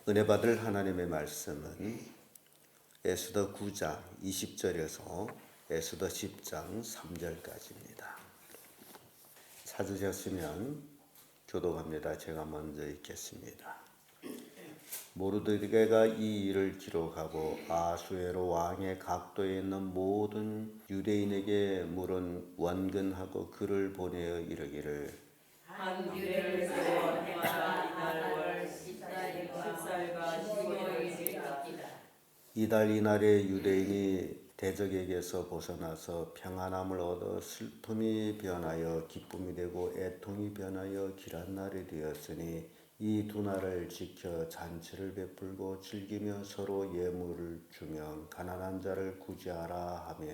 은혜 받을 하나님의 말씀은 에스더 9장 20절에서 에스더 10장 3절까지입니다. 찾으셨으면 교독합니다. 제가 먼저 읽겠습니다. 모르드게가 이 일을 기록하고 아수에로 왕의 각도에 있는 모든 유대인에게 물은 원근하고 글을 보내어 이르기를 한 규례를 세워 해마다 이달 월 10살과 15일을 지키라. 이달 이날에 유대인이 대적에게서 벗어나서 평안함을 얻어 슬픔이 변하여 기쁨이 되고 애통이 변하여 길한 날이 되었으니 이 두 날을 지켜 잔치를 베풀고 즐기며 서로 예물을 주며 가난한 자를 구제하라 하며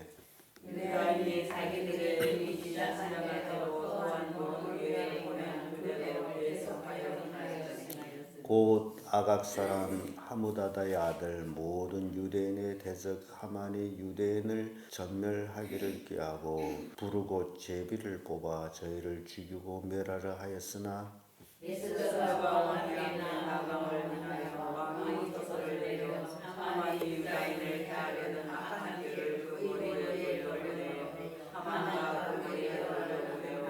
유대인이 자기들의 이기자 지나가도록 또한 모르게 보낸 그대로 계속하여 곧 아각 사람 하무다다의 아들 모든 유대인의 대적 하만이 유대인을 전멸하기를 꾀하고 부르고 제비를 뽑아 저희를 죽이고 멸하려 하였으나 에스더가 왕에게는 하감을 위하여 왕이 조서를 내려 하만이 유다인을 해하려는 악한 길을 그 머리를 돌려내어 하만과 그 머리를 돌려내어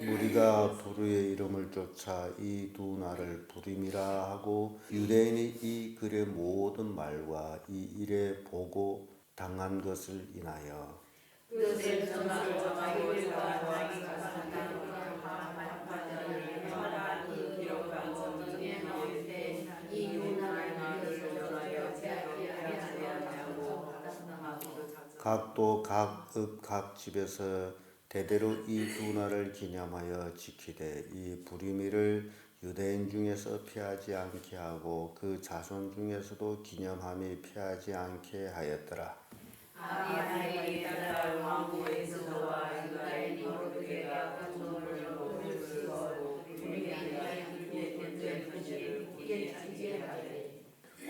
무리가 부르의 이름을 쫓아 이 두 날을 부림이라 하고 유대인이 이 글의 모든 말과 이 일에 보고 당한 것을 인하여 그것을 점수를 정하고 자기 자산을 하만을 해마다 이 기록한 점중에 이 유나의 것을 전하여 제하지 아니하고 각도 각 읍 각 집에서 대대로 이 두 날을 기념하여 지키되 이 부리미를 유대인 중에서 피하지 않게 하고 그 자손 중에서도 기념함이 피하지 않게 하였더라. 아비아의 딸 왕후의 에스더와 유다인 모르드게가 군노를 보내주시고 유대인의 견제 편지를 굳게 지지하되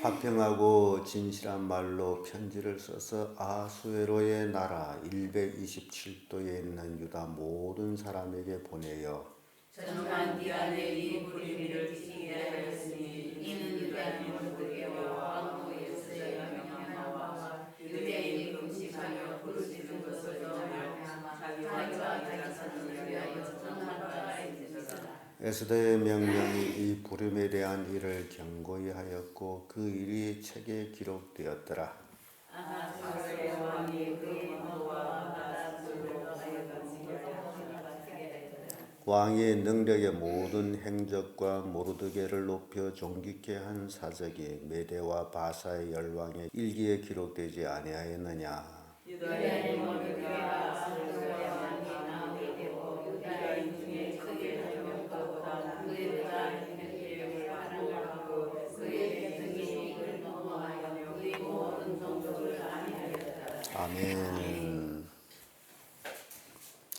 화평하고 진실한 말로 편지를 써서 아수에로의 나라 127도에 있는 유다 모든 사람에게 보내어 정한 기한에 이 부리미를 지키게 하였으니 이는 유다인 모르드게와 왕후의 에스더의 명령과 유대인이 금식하며 부르짖는 것을 전하여 자기와 자손을 위하여 전한 바가 있으시라. 에스더의 명령이 이 부림에 대한 일을 경고히 하였고 그 일이 책에 기록되었더라. 아하스의 왕이 그의 이모와 하닷을 하여간 왕의 능력의 모든 행적과 모르드게를 높여 존귀케 한 사적이 메대와 바사의 열왕의 일기에 기록되지 아니하였느냐. 유다인 모르드게가 아수르의 왕이 나오게 되고 유다인 중에 크게 한 명보다 그의 부자인 헬기를 하고 그의 등이 이를 넘어가며 그의 모든 종족을 아니하였다. 아멘.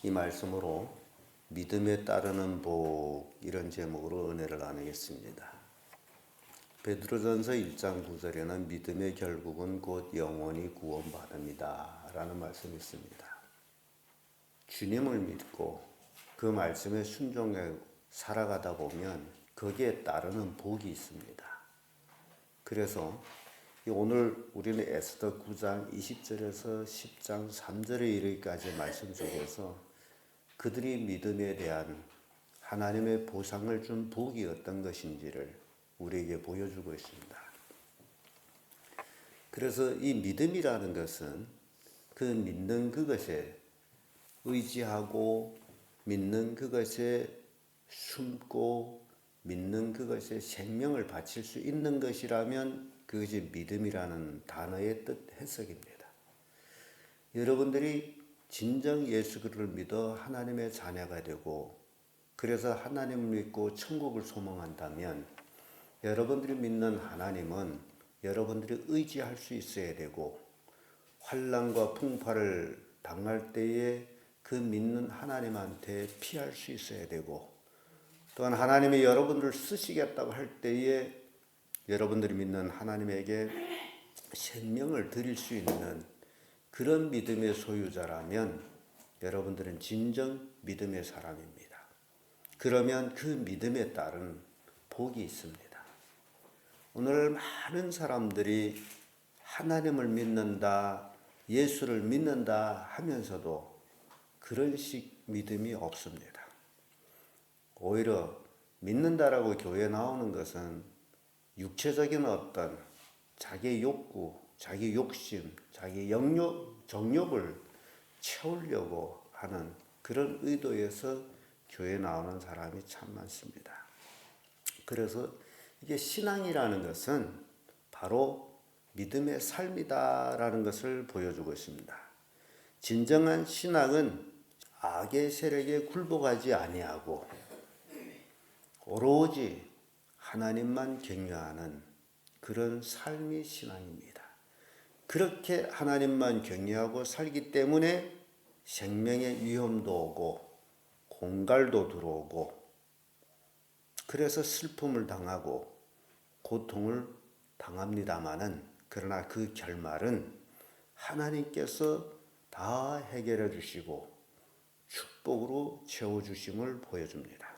이 말씀으로 믿음에 따르는 복 이런 제목으로 은혜를 나누겠습니다. 베드로전서 1장 9절에는 믿음의 결국은 곧 영원히 구원받음이다 라는 말씀이 있습니다. 주님을 믿고 그 말씀에 순종해 살아가다 보면 거기에 따르는 복이 있습니다. 그래서 오늘 우리는 에스더 9장 20절에서 10장 3절에 이르기까지 말씀 속에서 그들이 믿음에 대한 하나님의 보상을 준 복이 어떤 것인지를 우리에게 보여주고 있습니다. 그래서 이 믿음이라는 것은 그 믿는 그것에 의지하고 믿는 그것에 숨고 믿는 그것에 생명을 바칠 수 있는 것이라면 그것이 믿음이라는 단어의 뜻 해석입니다. 여러분들이 진정 예수 그리스도를 믿어 하나님의 자녀가 되고 그래서 하나님을 믿고 천국을 소망한다면 여러분들이 믿는 하나님은 여러분들이 의지할 수 있어야 되고 환난과 풍파를 당할 때에 그 믿는 하나님한테 피할 수 있어야 되고 또한 하나님이 여러분들을 쓰시겠다고 할 때에 여러분들이 믿는 하나님에게 생명을 드릴 수 있는 그런 믿음의 소유자라면 여러분들은 진정 믿음의 사람입니다. 그러면 그 믿음에 따른 복이 있습니다. 오늘 많은 사람들이 하나님을 믿는다, 예수를 믿는다 하면서도 그런 식 믿음이 없습니다. 오히려 믿는다라고 교회에 나오는 것은 육체적인 어떤 자기의 욕구, 자기 욕심, 자기 정욕을 채우려고 하는 그런 의도에서 교회에 나오는 사람이 참 많습니다. 그래서 이게 신앙이라는 것은 바로 믿음의 삶이다라는 것을 보여주고 있습니다. 진정한 신앙은 악의 세력에 굴복하지 아니하고 오로지 하나님만 경외하는 그런 삶이 신앙입니다. 그렇게 하나님만 경외하고 살기 때문에 생명의 위험도 오고 공갈도 들어오고 그래서 슬픔을 당하고 고통을 당합니다마는 그러나 그 결말은 하나님께서 다 해결해 주시고 축복으로 채워주심을 보여줍니다.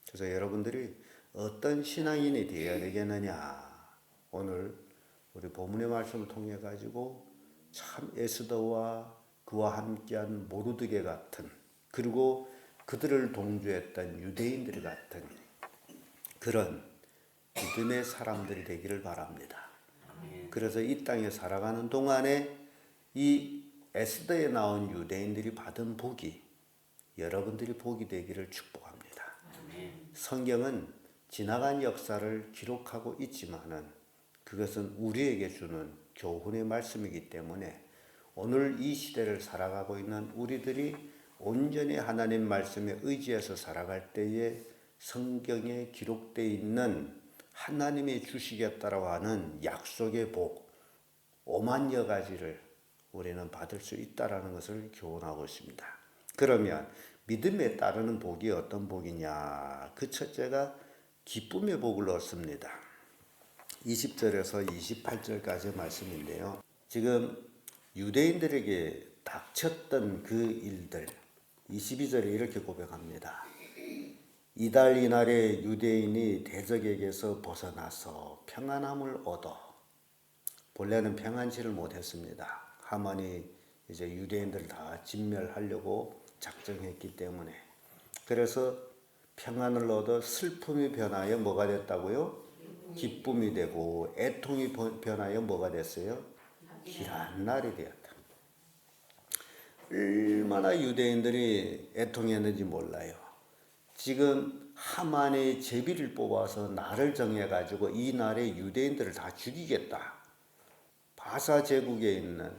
그래서 여러분들이 어떤 신앙인이 되어야 되겠느냐, 오늘 우리 본문의 말씀을 통해 가지고 참 에스더와 그와 함께한 모르드게 같은, 그리고 그들을 동조했던 유대인들 같은 그런 믿음의 사람들이 되기를 바랍니다. 그래서 이 땅에 살아가는 동안에 이 에스더에 나온 유대인들이 받은 복이 여러분들이 복이 되기를 축복합니다. 성경은 지나간 역사를 기록하고 있지만은 그것은 우리에게 주는 교훈의 말씀이기 때문에 오늘 이 시대를 살아가고 있는 우리들이 온전히 하나님 말씀에 의지해서 살아갈 때에 성경에 기록되어 있는 하나님이 주시겠다라고 하는 약속의 복 5만여 가지를 우리는 받을 수 있다라는 것을 교훈하고 있습니다. 그러면 믿음에 따르는 복이 어떤 복이냐? 그 첫째가 기쁨의 복을 얻습니다. 20절에서 28절까지의 말씀인데요. 지금 유대인들에게 닥쳤던 그 일들, 22절에 이렇게 고백합니다. 이달 이날에 유대인이 대적에게서 벗어나서 평안함을 얻어. 본래는 평안치를 못했습니다. 하만이 이제 유대인들을 다 진멸하려고 작정했기 때문에. 그래서 평안을 얻어 슬픔이 변하여 뭐가 됐다고요? 기쁨이 되고 애통이 변하여 뭐가 됐어요? 길한 날이 되었다. 얼마나 유대인들이 애통했는지 몰라요. 지금 하만의 제비를 뽑아서 날을 정해가지고 이 날에 유대인들을 다 죽이겠다. 바사 제국에 있는,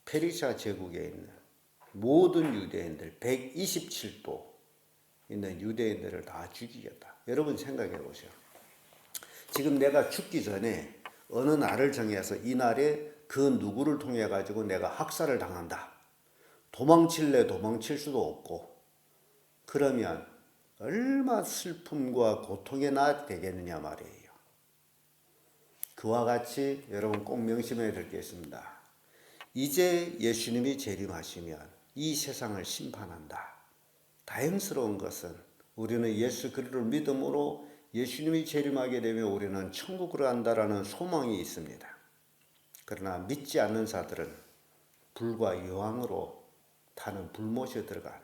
페르시아 제국에 있는 모든 유대인들 127도 있는 유대인들을 다 죽이겠다. 여러분 생각해 보세요. 지금 내가 죽기 전에 어느 날을 정해서 이 날에 그 누구를 통해 가지고 내가 학살을 당한다. 도망칠래 도망칠 수도 없고, 그러면 얼마나 슬픔과 고통의 날이 되겠느냐 말이에요. 그와 같이 여러분 꼭 명심해야 될 게 있습니다. 이제 예수님이 재림하시면 이 세상을 심판한다. 다행스러운 것은 우리는 예수 그리스도를 믿음으로 예수님이 재림하게 되면 우리는 천국으로 간다라는 소망이 있습니다. 그러나 믿지 않는 자들은 불과 여왕으로 타는 불못에 들어간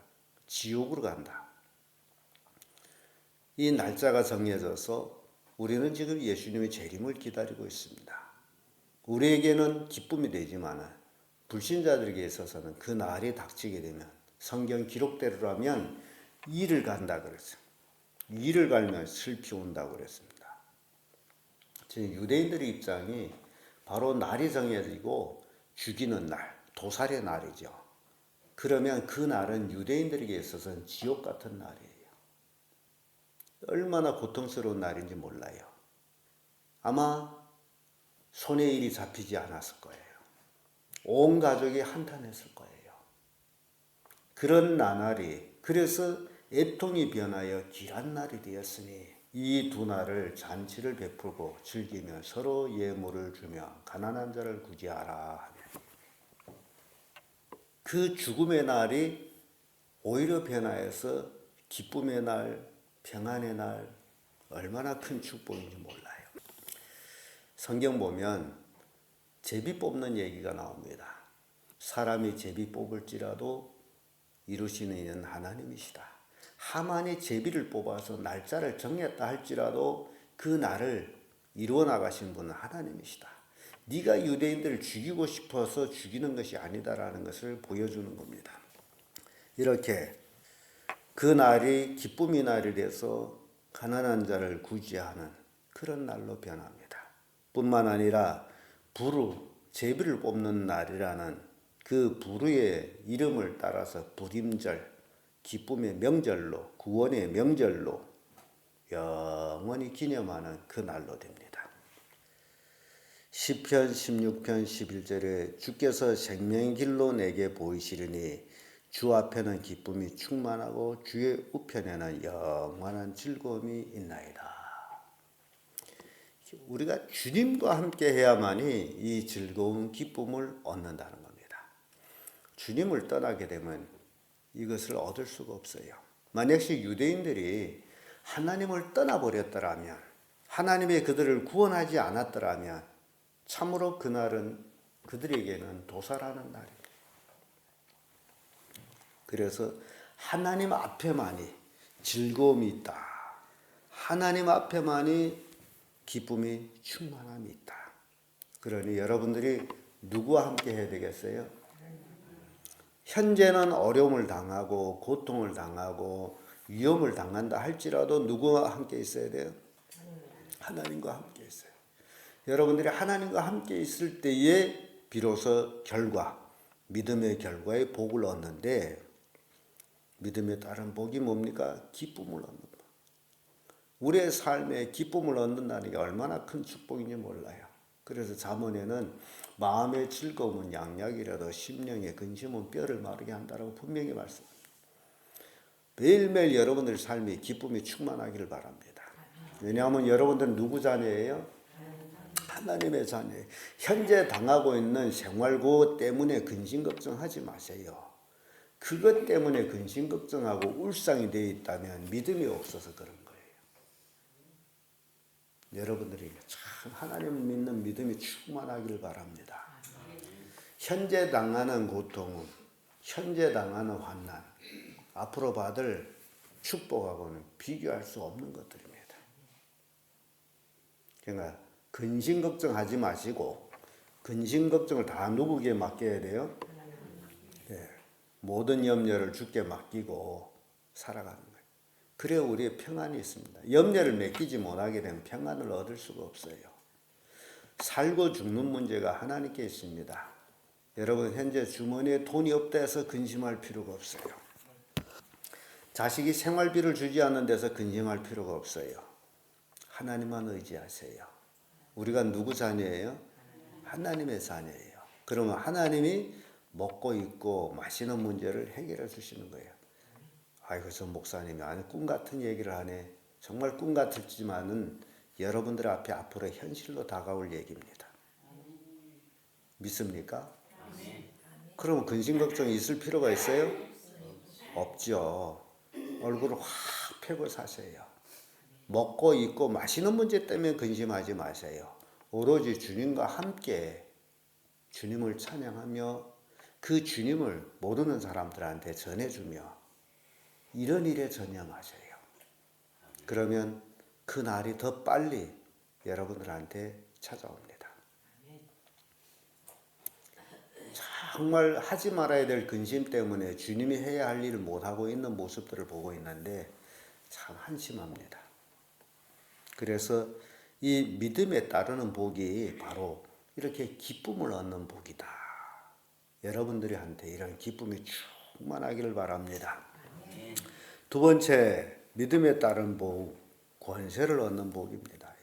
지옥으로 간다. 이 날짜가 정해져서 우리는 지금 예수님의 재림을 기다리고 있습니다. 우리에게는 기쁨이 되지만 불신자들에게 있어서는 그 날이 닥치게 되면 성경 기록대로라면 이를 간다 그랬어요. 이를 갈면 슬피 온다고 그랬습니다. 지금 유대인들의 입장이 바로 날이 정해지고 죽이는 날, 도살의 날이죠. 그러면 그 날은 유대인들에게 있어서는 지옥 같은 날이에요. 얼마나 고통스러운 날인지 몰라요. 아마 손에 일이 잡히지 않았을 거예요. 온 가족이 한탄했을 거예요. 그런 나날이, 그래서 애통이 변하여 길한 날이 되었으니 이 두 날을 잔치를 베풀고 즐기며 서로 예물을 주며 가난한 자를 구제하라. 그 죽음의 날이 오히려 변화해서 기쁨의 날, 평안의 날, 얼마나 큰 축복인지 몰라요. 성경 보면 제비 뽑는 얘기가 나옵니다. 사람이 제비 뽑을지라도 이루시는 이는 하나님이시다. 하만이 제비를 뽑아서 날짜를 정했다 할지라도 그 날을 이루어 나가신 분은 하나님이시다. 네가 유대인들을 죽이고 싶어서 죽이는 것이 아니다라는 것을 보여주는 겁니다. 이렇게 그 날이 기쁨의 날이 돼서 가난한 자를 구제하는 그런 날로 변합니다. 뿐만 아니라 부르, 제비를 뽑는 날이라는 그 부르의 이름을 따라서 부림절, 기쁨의 명절로, 구원의 명절로 영원히 기념하는 그 날로 됩니다. 시편 16편 11절에 주께서 생명의 길로 내게 보이시리니 주 앞에는 기쁨이 충만하고 주의 우편에는 영원한 즐거움이 있나이다. 우리가 주님과 함께 해야만이 이 즐거운 기쁨을 얻는다는 겁니다. 주님을 떠나게 되면 이것을 얻을 수가 없어요. 만약시 유대인들이 하나님을 떠나버렸더라면, 하나님이 그들을 구원하지 않았더라면 참으로 그날은 그들에게는 도살하는 날입니다. 그래서 하나님 앞에만이 즐거움이 있다. 하나님 앞에만이 기쁨이 충만함이 있다. 그러니 여러분들이 누구와 함께 해야 되겠어요? 현재는 어려움을 당하고 고통을 당하고 위험을 당한다 할지라도 누구와 함께 있어야 돼요? 하나님과 함께 있어요. 여러분들이 하나님과 함께 있을 때에 비로소 믿음의 결과의 복을 얻는데, 믿음에 따른 복이 뭡니까? 기쁨을 얻는 것. 우리의 삶에 기쁨을 얻는다는 게 얼마나 큰 축복인지 몰라요. 그래서 잠언에는 마음의 즐거움은 양약이라도 심령의 근심은 뼈를 마르게 한다라고 분명히 말씀합니다. 매일매일 여러분들 삶이 기쁨이 충만하기를 바랍니다. 왜냐하면 여러분들은 누구 자녀예요? 하나님의 자녀예요. 현재 당하고 있는 생활 그것 때문에 근심 걱정하지 마세요. 그것 때문에 근심 걱정하고 울상이 되어 있다면 믿음이 없어서 그런 거예요. 여러분들이 참 하나님을 믿는 믿음이 충만하기를 바랍니다. 현재 당하는 고통은, 현재 당하는 환난, 앞으로 받을 축복하고는 비교할 수 없는 것들입니다. 그러니까 근심 걱정하지 마시고 근심 걱정을 다 누구에게 맡겨야 돼요? 네. 모든 염려를 주께 맡기고 살아가는 거예요. 그래야 우리의 평안이 있습니다. 염려를 맡기지 못하게 되면 평안을 얻을 수가 없어요. 살고 죽는 문제가 하나님께 있습니다. 여러분 현재 주머니에 돈이 없다 해서 근심할 필요가 없어요. 자식이 생활비를 주지 않는 데서 근심할 필요가 없어요. 하나님만 의지하세요. 우리가 누구 자녀예요? 하나님의 자녀예요. 그러면 하나님이 먹고 입고 마시는 문제를 해결해 주시는 거예요. 아이고 저 목사님이 아니 꿈 같은 얘기를 하네. 정말 꿈 같을지만은 여러분들 앞에 앞으로 현실로 다가올 얘기입니다. 믿습니까? 그럼 근심 걱정이 있을 필요가 있어요? 없죠. 얼굴을 확 펴고 사세요. 먹고 입고 마시는 문제 때문에 근심하지 마세요. 오로지 주님과 함께 주님을 찬양하며 그 주님을 모르는 사람들한테 전해주며 이런 일에 전념하세요. 그러면 그 날이 더 빨리 여러분들한테 찾아옵니다. 정말 하지 말아야 될 근심 때문에 주님이 해야 할 일을 못하고 있는 모습들을 보고 있는데 참 한심합니다. 그래서 이 믿음에 따르는 복이 바로 이렇게 기쁨을 얻는 복이다. 여러분들이 한테 이런 기쁨이 충만하기를 바랍니다. 두 번째, 믿음에 따른 복, 권세를 얻는 복입니다.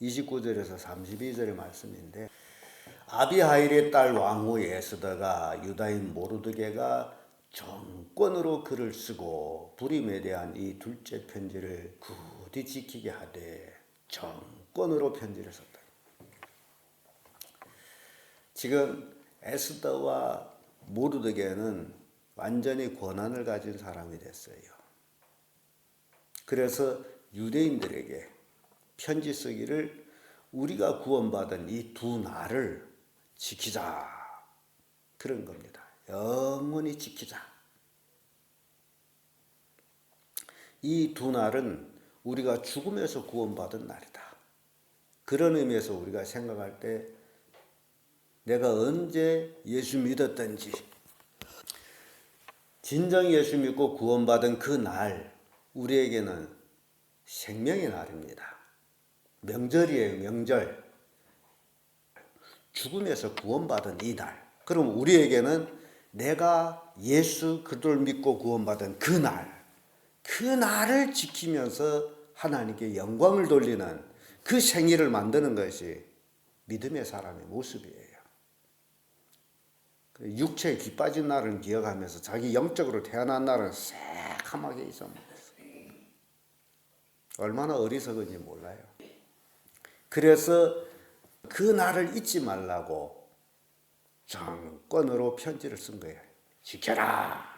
29절에서 32절의 말씀인데, 아비하일의 딸 왕후 에스더가 유다인 모르드게가 정권으로 글을 쓰고 불임에 대한 이 둘째 편지를 굳이 지키게 하되 정권으로 편지를 썼다. 지금 에스더와 모르드게는 완전히 권한을 가진 사람이 됐어요. 그래서 유대인들에게 편지 쓰기를 우리가 구원받은 이 두 날을 지키자. 그런 겁니다. 영원히 지키자. 이 두 날은 우리가 죽음에서 구원받은 날이다. 그런 의미에서 우리가 생각할 때 내가 언제 예수 믿었든지 진정 예수 믿고 구원받은 그 날, 우리에게는 생명의 날입니다. 명절이에요, 명절. 죽음에서 구원받은 이 날. 그럼 우리에게는 내가 예수 그리스도를 믿고 구원받은 그 날, 그 날을 지키면서 하나님께 영광을 돌리는 그 생일을 만드는 것이 믿음의 사람의 모습이에요. 육체에 기 빠진 날은 기억하면서 자기 영적으로 태어난 날은 새카맣게 잊어먹었어요. 얼마나 어리석은지 몰라요. 그래서 그 날을 잊지 말라고 정권으로 편지를 쓴 거예요. 지켜라.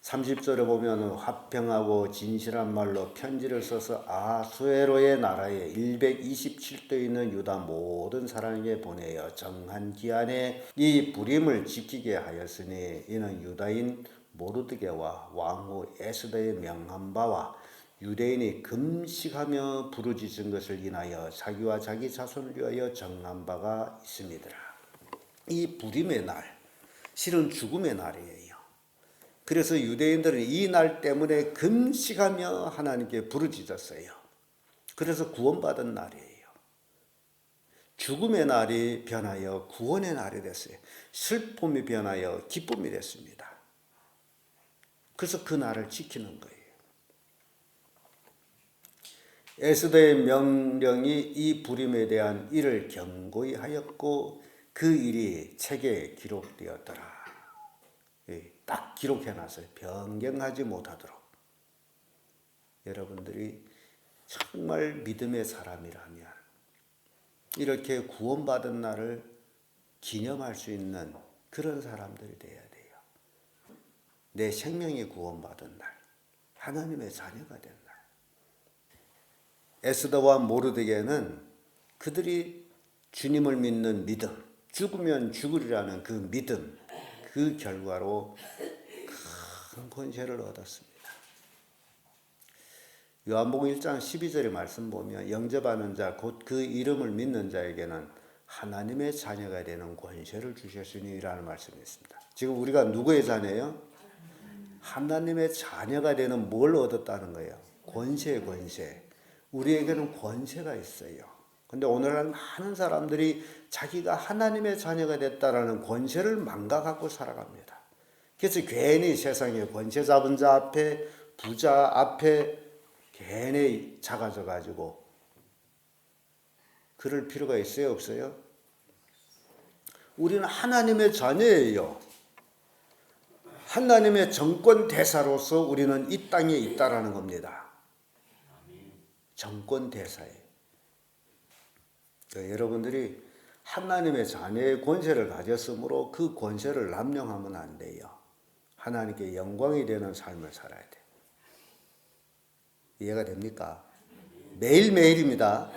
30절에 보면 화평하고 진실한 말로 편지를 써서 아수에로의 나라에 127도 있는 유다 모든 사람에게 보내어 정한 기한에 이 불임을 지키게 하였으니 이는 유다인 모르드게와 왕후 에스더의 명한 바와 유대인이 금식하며 부르짖은 것을 인하여 자기와 자기 자손을 위하여 정한 바가 있음이더라. 이 불임의 날, 실은 죽음의 날이에요. 그래서 유대인들은 이 날 때문에 금식하며 하나님께 부르짖었어요. 그래서 구원받은 날이에요. 죽음의 날이 변하여 구원의 날이 됐어요. 슬픔이 변하여 기쁨이 됐습니다. 그래서 그 날을 지키는 거예요. 에스더의 명령이 이 불임에 대한 일을 경고히 하였고 그 일이 책에 기록되었더라. 딱 기록해놨어요. 변경하지 못하도록. 여러분들이 정말 믿음의 사람이라면 이렇게 구원받은 날을 기념할 수 있는 그런 사람들이 돼야 돼요. 내 생명이 구원받은 날, 하나님의 자녀가 된 날. 에스더와 모르드게는 그들이 주님을 믿는 믿음, 죽으면 죽으리라는 그 믿음, 그 결과로 큰 권세를 얻었습니다. 요한복음 1장 12절의 말씀 보면 영접하는 자, 곧 그 이름을 믿는 자에게는 하나님의 자녀가 되는 권세를 주셨으니라는 말씀이 있습니다. 지금 우리가 누구의 자녀예요? 하나님의 자녀가 되는 뭘 얻었다는 거예요? 권세. 우리에게는 권세가 있어요. 근데 오늘날 많은 사람들이 자기가 하나님의 자녀가 됐다라는 권세를 망각하고 살아갑니다. 그래서 괜히 세상에 권세 잡은 자 앞에, 부자 앞에 괜히 작아져 가지고 그럴 필요가 있어요, 없어요? 우리는 하나님의 자녀예요. 하나님의 정권 대사로서 우리는 이 땅에 있다라는 겁니다. 정권 대사예요. 여러분들이 하나님의 자녀의 권세를 가졌으므로 그 권세를 남용하면 안 돼요. 하나님께 영광이 되는 삶을 살아야 돼요. 이해가 됩니까? 매일매일입니다.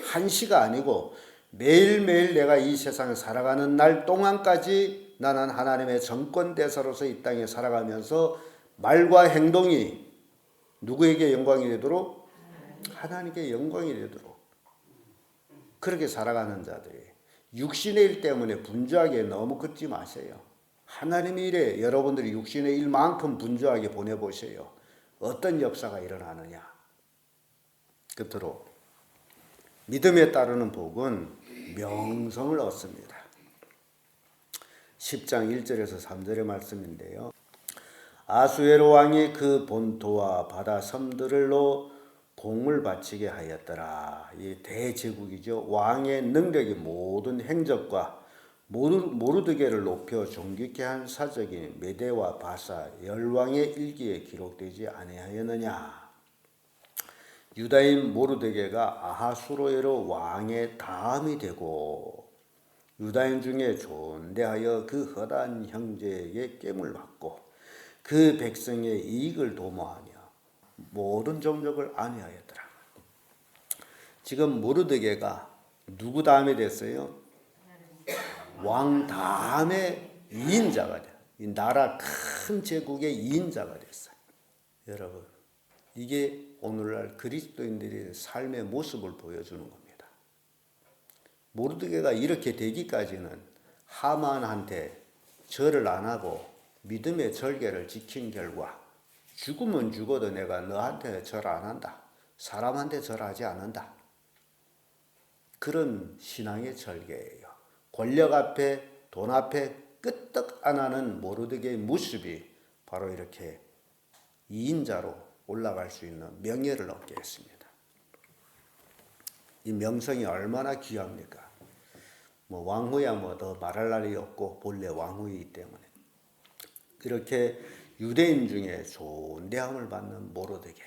한 시가 아니고 매일매일 내가 이 세상을 살아가는 날 동안까지 나는 하나님의 정권대사로서 이 땅에 살아가면서 말과 행동이 누구에게 영광이 되도록? 하나님께 영광이 되도록 그렇게 살아가는 자들이 육신의 일 때문에 분주하게 너무 걷지 마세요. 하나님의 일에 여러분들이 육신의 일만큼 분주하게 보내보세요. 어떤 역사가 일어나느냐. 끝으로 믿음에 따르는 복은 명성을 얻습니다. 10장 1절에서 3절의 말씀인데요. 아수에로 왕이 그 본토와 바다 섬들로 공을 바치게 하였더라. 이 대제국이죠. 왕의 능력이 모든 행적과 모르드게를 높여 존귀케 한 사적인 메대와 바사 열왕의 일기에 기록되지 아니하였느냐. 유다인 모르드게가 아하수로에로 왕의 다음이 되고 유다인 중에 존대하여 그 허다한 형제에게 깸을 받고 그 백성의 이익을 도모하며 모든 종족을 안위하였더라. 지금 모르드게가 누구 다음에 됐어요? 왕 다음에 2인자가 돼요. 이 나라 큰 제국의 2인자가 됐어요. 여러분, 이게 오늘날 그리스도인들의 삶의 모습을 보여주는 겁니다. 모르드게가 이렇게 되기까지는 하만한테 절을 안 하고 믿음의 절개를 지킨 결과 죽으면 죽어도 내가 너한테 절 안 한다. 사람한테 절하지 않는다. 그런 신앙의 절개예요. 권력 앞에 돈 앞에 끄떡 안 하는 모르드게의 모습이 바로 이렇게 2인자로 올라갈 수 있는 명예를 얻게 했습니다. 이 명성이 얼마나 귀합니까? 뭐 왕후야 뭐 더 말할 날이 없고 본래 왕후이기 때문에 이렇게 유대인 중에 존대함을 받는 모르드게,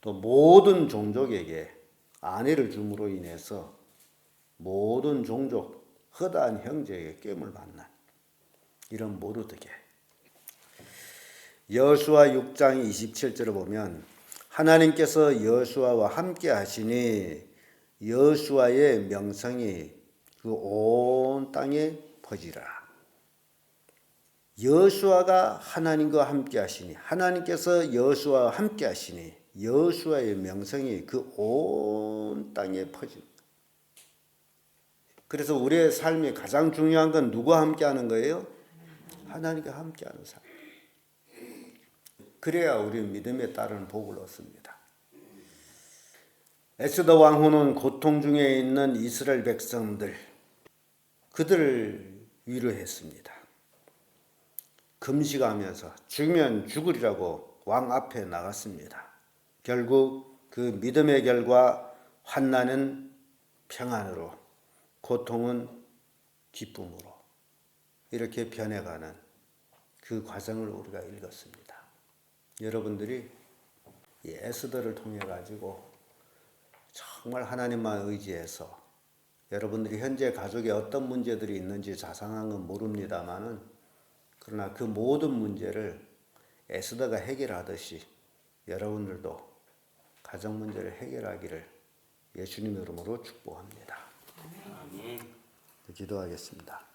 또 모든 종족에게 아내를 줌으로 인해서 모든 종족 허다한 형제에게 꿰을 받는 이런 모르드게. 여호수아 6장 27절을 보면 하나님께서 여호수아와 함께 하시니 여호수아의 명성이 그 온 땅에 퍼지라. 여호수아가 하나님과 함께 하시니, 하나님께서 여호수아와 함께 하시니 여호수아의 명성이 그 온 땅에 퍼집니다. 그래서 우리의 삶이 가장 중요한 건 누구와 함께 하는 거예요? 하나님과 함께 하는 삶. 그래야 우리 믿음에 따른 복을 얻습니다. 에스더 왕후는 고통 중에 있는 이스라엘 백성들, 그들을 위로했습니다. 금식하면서 죽으면 죽으리라고 왕 앞에 나갔습니다. 결국 그 믿음의 결과 환난은 평안으로, 고통은 기쁨으로 이렇게 변해가는 그 과정을 우리가 읽었습니다. 여러분들이 이 에스더를 통해 가지고 정말 하나님만 의지해서, 여러분들이 현재 가족에 어떤 문제들이 있는지 자상한 건 모릅니다만은, 그러나 그 모든 문제를 에스더가 해결하듯이 여러분들도 가정 문제를 해결하기를 예수님의 이름으로 축복합니다. 기도하겠습니다.